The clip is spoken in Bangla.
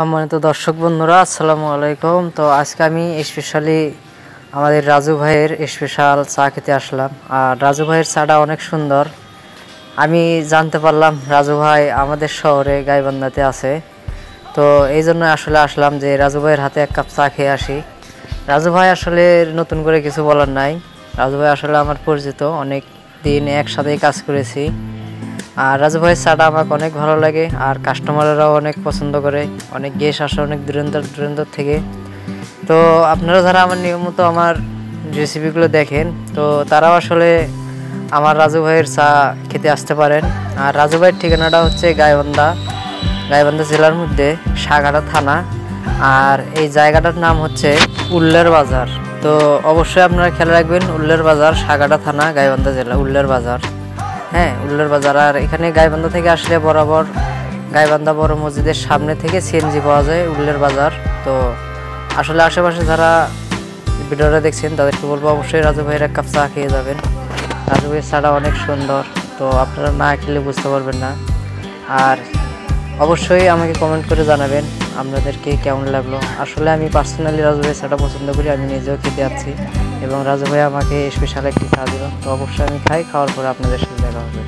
সম্মানিত দর্শক বন্ধুরা, আসসালামু আলাইকুম। তো আজকে আমি স্পেশালি আমাদের রাজু ভাইয়ের স্পেশাল চা খেতে আসলাম। আর রাজু ভাইয়ের চাটা অনেক সুন্দর। আমি জানতে পারলাম রাজু ভাই আমাদের শহরে গাইবান্ধাতে আছে। তো এই জন্য আসলে আসলাম যে রাজু ভাইয়ের হাতে এক কাপ চা খেয়ে আসি। রাজু ভাই আসলে নতুন করে কিছু বলার নাই। রাজু ভাই আসলে আমার পরিচিত, অনেক দিন একসাথেই কাজ করেছি। আর রাজু ভাইয়ের চাটা আমাকে অনেক ভালো লাগে, আর কাস্টমাররাও অনেক পছন্দ করে। অনেক গেস্ট আসে অনেক দূরান্তর থেকে। তো আপনারা যারা আমার নিয়মিত আমার রেসিপিগুলো দেখেন, তো তারাও আসলে আমার রাজু ভাইয়ের চা খেতে আসতে পারেন। আর রাজু ভাইয়ের ঠিকানাটা হচ্ছে গাইবান্ধা জেলার মধ্যে সাগাটা থানা। আর এই জায়গাটার নাম হচ্ছে উল্লের বাজার। তো অবশ্যই আপনারা খেয়াল রাখবেন, উল্লের বাজার, সাগাটা থানা, গাইবান্ধা জেলা, উল্লের বাজার। হ্যাঁ, উল্লের বাজার। আর এখানে গাইবান্ধা থেকে আসলে বরাবর গাইবান্ধা বড় মসজিদের সামনে থেকে সিএনজি পাওয়া যায়, উল্লের বাজার। তো আসলে আশেপাশে যারা ভিডিওটা দেখছেন তাদেরকে বলবো অবশ্যই রাজু ভাইয়ের এক কাপ চা খেয়ে যাবেন। রাজু ভাইয়ের চাটা অনেক সুন্দর, তো আপনারা না খেলে বুঝতে পারবেন না। আর অবশ্যই আমাকে কমেন্ট করে জানাবেন আপনাদেরকে কেমন লাগলো। আসলে আমি পার্সোনালি রাজু ভাইয়ের চাটা পছন্দ করি, আমি নিজেও খেতে যাচ্ছি এবং রাজু ভাই আমাকে স্পেশাল একটি চা দিল। তো অবশ্যই আমি খাওয়ার পরে আপনাদের সাথে দেখা হবে।